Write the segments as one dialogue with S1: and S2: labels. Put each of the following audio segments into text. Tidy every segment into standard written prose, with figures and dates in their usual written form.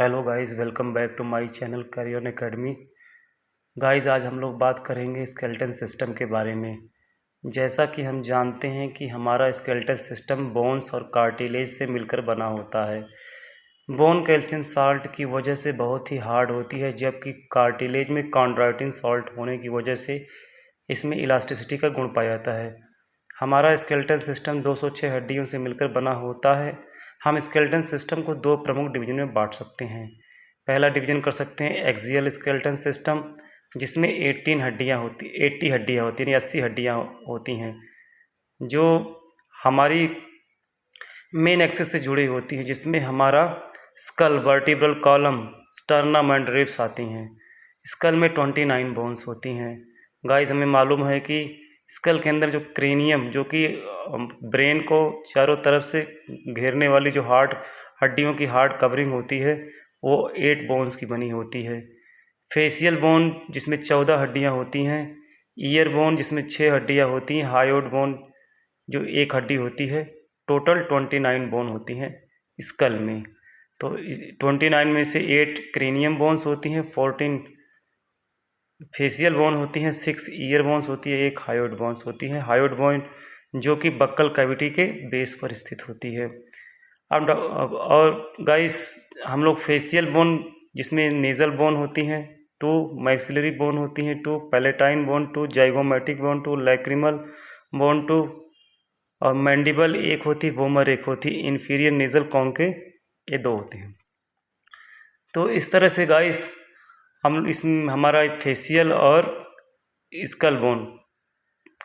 S1: Hello guys, welcome back to my channel करियन academy. Guys, आज हम लोग बात करेंगे स्केलेटन सिस्टम के बारे में। जैसा कि हम जानते हैं कि हमारा स्केलेटन सिस्टम बोन्स और कार्टिलेज से मिलकर बना होता है। बोन कैल्शियम साल्ट की वजह से बहुत ही हार्ड होती है, जबकि कार्टिलेज में कॉन्ड्राइटिन साल्ट होने की वजह से इसमें इलास्टिसिटी का गुण पाया जाता है। हमारा स्केलेटन सिस्टम 206 हड्डियों से मिलकर बना होता है। हम स्केलेटन सिस्टम को दो प्रमुख डिवीजन में बांट सकते हैं। पहला डिवीजन कर सकते हैं एक्सियल स्केलेटन सिस्टम, जिसमें 80 हड्डियाँ होती हैं, 80 हड्डियाँ होती हैं, जो हमारी मेन एक्सिस से जुड़ी होती हैं, जिसमें हमारा skull, vertebral column, sternum and ribs आती हैं। स्कल में 29 बोन्स होती हैं। गाइस, हमें मालूम है कि स्कल के अंदर जो क्रेनियम, जो कि ब्रेन को चारों तरफ से घेरने वाली जो हड्डियों की हार्ड कवरिंग होती है, वो 8 बोन्स की बनी होती है। फेशियल बोन जिसमें 14 हड्डियाँ होती हैं, ईयर बोन जिसमें 6 हड्डियाँ होती हैं, हायोइड बोन जो 1 हड्डी होती है। टोटल 29 बोन होती हैं स्कल में। तो 29 में से 8 क्रेनियम बोन्स होती हैं, 14 फेशियल बोन होती हैं, 6 ईयर बोन्स होती है, 1 हायोइड बोन्स होती है। हायोइड बोन जो कि बक्कल कैविटी के बेस पर स्थित होती है। अब और गाइस, हम लोग फेशियल बोन जिसमें नेज़ल बोन होती हैं, 2 मैक्सिलरी बोन होती हैं, 2 palatine bone, 2 zygomatic bone, 2 lacrimal bone, 2 और मैंडिबल 1 होती, वोमर 1 होती, इन्फीरियर नेज़ल कॉन्के ये 2 होते हैं। तो इस तरह से गाइस हम इसमें हमारा फेशियल और स्कल बोन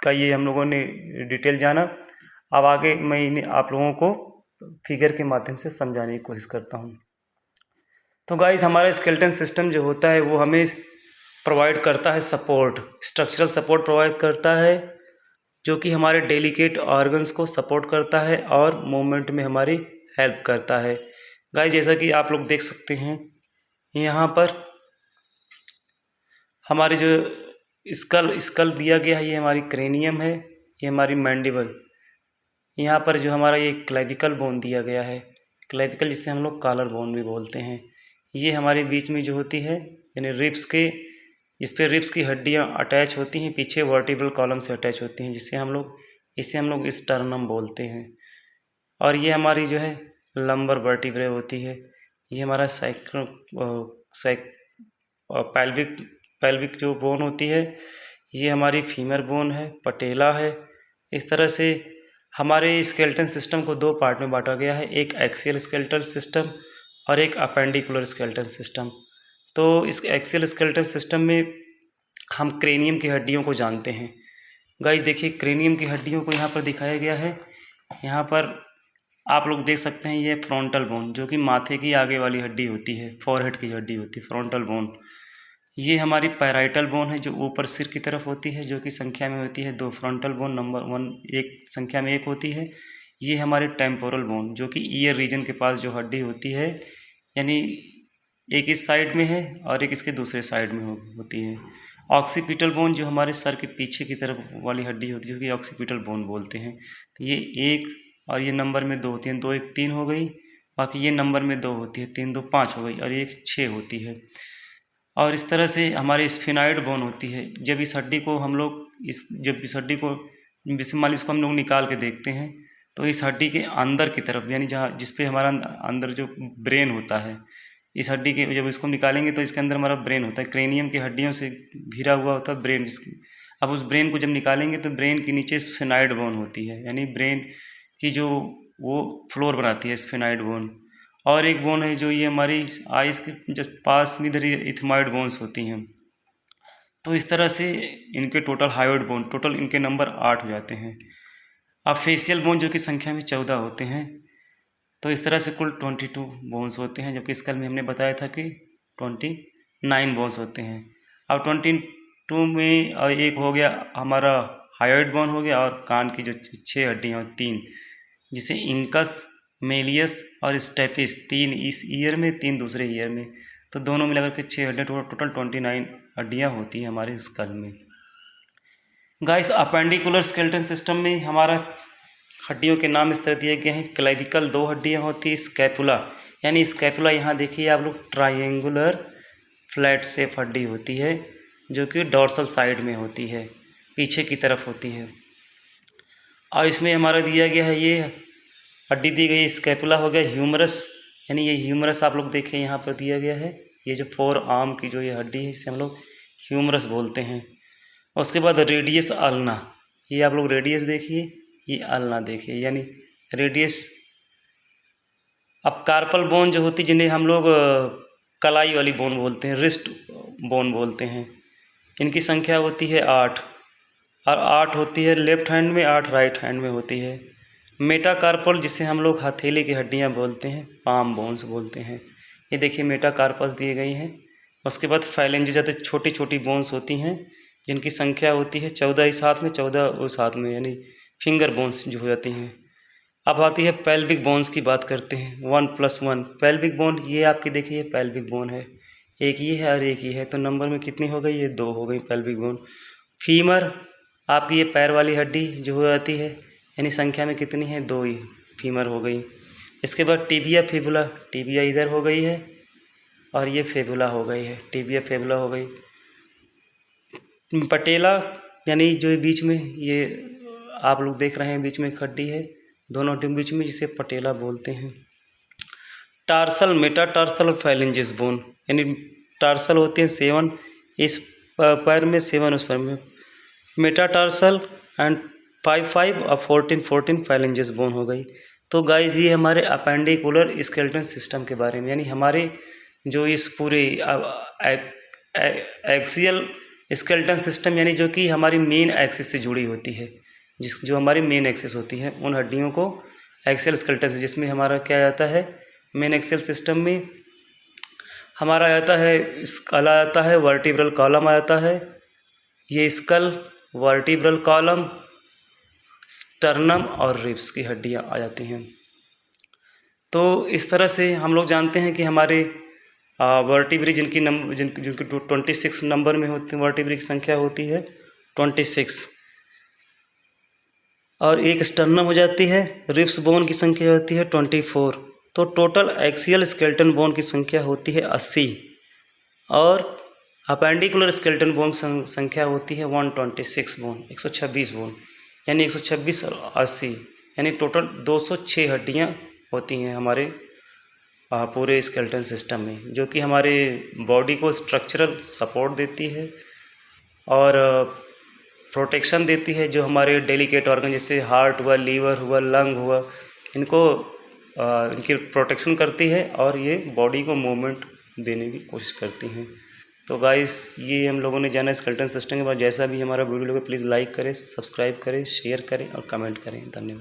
S1: का ये हम लोगों ने डिटेल जाना। अब आगे मैं इन्हें आप लोगों को फिगर के माध्यम से समझाने की कोशिश करता हूँ। तो गाइस, हमारा स्केलेटन सिस्टम जो होता है वो हमें प्रोवाइड करता है सपोर्ट, स्ट्रक्चरल सपोर्ट प्रोवाइड करता है, जो कि हमारे डेलिकेट ऑर्गन्स को सपोर्ट करता है और मूवमेंट में हमारी हेल्प करता है। गाइस, जैसा कि आप लोग देख सकते हैं, यहाँ पर हमारी जो स्कल दिया गया है, ये हमारी क्रेनियम है, ये हमारी मैंडिबल। यहाँ पर जो हमारा ये क्लेविकल बोन दिया गया है, क्लेविकल जिसे हम लोग कॉलर बोन भी बोलते हैं, ये हमारे बीच में जो होती है, यानी रिब्स के, जिस पे रिब्स की हड्डियाँ अटैच होती हैं, पीछे वर्टिब्रल कॉलम से अटैच होती हैं, इसे हम लोग स्टर्नम बोलते हैं। और ये हमारी जो है लंबर वर्टिब्रे होती है। ये हमारा पैल्विक जो बोन होती है, ये हमारी फीमर बोन है, पटेला है। इस तरह से हमारे स्केलेटन सिस्टम को 2 पार्ट में बांटा गया है, एक एक्सियल स्केलेटल सिस्टम और एक अपेंडिकुलर स्केलेटन सिस्टम। तो इस एक्सियल स्केलेटन सिस्टम में हम क्रेनियम की हड्डियों को जानते हैं। गाइस, देखिए क्रेनियम की हड्डियों को यहाँ पर दिखाया गया है। यहाँ पर आप लोग देख सकते हैं, ये फ्रंटल बोन जो कि माथे की आगे वाली हड्डी होती है, फोरहेड की हड्डी होती है, फ्रंटल बोन। ये हमारी पैराइटल बोन है जो ऊपर सिर की तरफ होती है, जो कि संख्या में होती है 2। फ्रंटल बोन नंबर 1 एक संख्या में 1 होती है। ये हमारी टेम्पोरल बोन जो कि ईयर रीजन के पास जो हड्डी होती है, यानी एक इस साइड में है और एक इसके दूसरे साइड में होती है। ऑक्सीपिटल बोन जो हमारे सर के पीछे की तरफ वाली हड्डी होती है, जिसकी ऑक्सीपिटल बोन बोलते हैं। तो ये 1 और ये नंबर में 2 होती हैं, 2 1 3 हो गई, बाकी ये नंबर में 2 होती है, 3 2 5 हो गई, और 1 6 होती है। और इस तरह से हमारी स्फेनॉइड बोन होती है। जब इस हड्डी को हम लोग जब इस हड्डी को, जैसे मान लीजिए इसको हम लोग निकाल के देखते हैं, तो इस हड्डी के अंदर की तरफ, यानी जहाँ जिस पे हमारा अंदर जो ब्रेन होता है, इस हड्डी के जब इसको निकालेंगे तो इसके अंदर हमारा ब्रेन होता है, क्रेनियम की हड्डियों से घिरा हुआ होता है ब्रेन। अब उस ब्रेन को जब निकालेंगे तो ब्रेन के नीचे स्फेनॉइड बोन होती है, यानी ब्रेन की जो वो फ्लोर बनाती है स्फेनॉइड बोन। और एक बोन है जो ये हमारी आइस के जस्ट पास में इधर ये इथमाइड बोन्स होती हैं। तो इस तरह से इनके टोटल हायोइड बोन, टोटल इनके नंबर 8 हो जाते हैं। अब फेशियल बोन जो कि संख्या में 14 होते हैं। तो इस तरह से कुल 22 बोन्स होते हैं, जबकि स्कल में हमने बताया था कि 29 बोन्स होते हैं। अब 22 में एक हो गया हमारा हायोइड बोन हो गया, और कान की जो 6 हड्डियाँ 3, जिसे इंकस, मेलियस और स्टेपिस, 3 इस ईयर में, 3 दूसरे ईयर में, तो दोनों मिलाकर के 6 हड्डियाँ, टोटल 29 हड्डियाँ होती हैं हमारे स्कल में। गाइस, अपेंडिकुलर स्केलेटन सिस्टम में हमारा हड्डियों के नाम इस तरह दिए गए हैं। क्लेविकल 2 हड्डियाँ होती है। स्कैपुला यानी स्कैपुला यहाँ देखिए आप लोग ट्रायंगुलर फ्लैट शेप हड्डी होती है जो कि डॉर्सल साइड में होती है, पीछे की तरफ होती है। और इसमें हमारा दिया गया है ये हड्डी दी गई स्कैपुला हो गया। ह्यूमरस यानी ये ह्यूमरस आप लोग देखें यहाँ पर दिया गया है, ये जो 4 आर्म की जो ये हड्डी है इसे हम लोग ह्यूमरस बोलते हैं। उसके बाद रेडियस अल्ना, ये आप लोग रेडियस देखिए, ये अल्ना देखिए यानी रेडियस। अब कार्पल बोन जो होती है जिन्हें हम लोग कलाई वाली बोन बोलते हैं, रिस्ट बोन बोलते हैं, इनकी संख्या होती है 8 और 8 होती है लेफ्ट हैंड में, 8 राइट हैंड में होती है। मेटाकार्पल जिसे हम लोग हथेली की हड्डियां बोलते हैं, पाम बोन्स बोलते हैं, ये देखिए मेटाकार्पल्स दिए गई हैं। उसके बाद फाइलेंजी जैसे छोटी छोटी बोन्स होती हैं जिनकी संख्या होती है 14 इस हाथ में, 14 उस हाथ में, यानी फिंगर बोन्स जो हो जाती हैं। अब आती है पेल्विक बोन्स की बात करते हैं। 1+1 पेल्विक बोन, ये आपकी देखिए पेल्विक बोन है, एक ये है और एक ये है, तो नंबर में कितनी हो गई, ये 2 हो गई पेल्विक बोन। फीमर आपकी ये पैर वाली हड्डी जो हो जाती है, यानी संख्या में कितनी है, 2 ही फीमर हो गई। इसके बाद टिबिया फिबुला, टिबिया इधर हो गई है और ये फेबुला हो गई है, टिबिया फेबुला हो गई। पटेला यानी जो बीच में ये आप लोग देख रहे हैं बीच में एक हड्डी है, दोनों हड्डियों के बीच में, जिसे पटेला बोलते हैं। टार्सल, मेटाटार्सल और फाइलेंजिस बोन, यानी टार्सल होते हैं 7 इस पैर में, 7 उस पैर में, मेटाटार्सल एंड 5 और 14 फाइलेंजिस बोन हो गई। तो गाइस ये हमारे अपेंडिकुलर स्केलेटन सिस्टम के बारे में, यानी हमारे जो इस पूरे एक्सियल स्केलेटन सिस्टम, यानी जो कि हमारी मेन एक्सिस से जुड़ी होती है, जो हमारी मेन एक्सिस होती है, उन हड्डियों को एक्सियल स्केलेटन से, जिसमें हमारा क्या आता है, मेन एक्सियल सिस्टम में हमारा आता है स्कल आता है, वर्टिब्रल कॉलम आता है, ये स्कल, वर्टिब्रल कॉलम, स्टर्नम और रिब्स की हड्डियाँ आ जाती हैं। तो इस तरह से हम लोग जानते हैं कि हमारे वर्टिब्री जिनकी 26 नंबर में होती है, वर्टिब्री की संख्या होती है 26, और एक स्टर्नम हो जाती है, रिब्स बोन की संख्या होती है 24, तो टोटल एक्सियल स्केलेटन बोन की संख्या होती है 80 और अपेंडिकुलर स्केलेटन बोन संख्या होती है 126 बोन, 126 बोन, यानी 126 और 80 यानी टोटल 206 हड्डियाँ होती हैं हमारे पूरे स्केलेटन सिस्टम में, जो कि हमारे बॉडी को स्ट्रक्चरल सपोर्ट देती है और प्रोटेक्शन देती है। जो हमारे डेलिकेट ऑर्गन जैसे हार्ट हुआ, लीवर हुआ, लंग हुआ, इनको इनकी प्रोटेक्शन करती है और ये बॉडी को मूवमेंट देने की कोशिश करती हैं। तो गाइस ये हम लोगों ने जाना स्केलेटन सिस्टम के बाद। जैसा भी हमारा वीडियो लगे प्लीज़ लाइक करें, सब्सक्राइब करें, शेयर करें और कमेंट करें। धन्यवाद।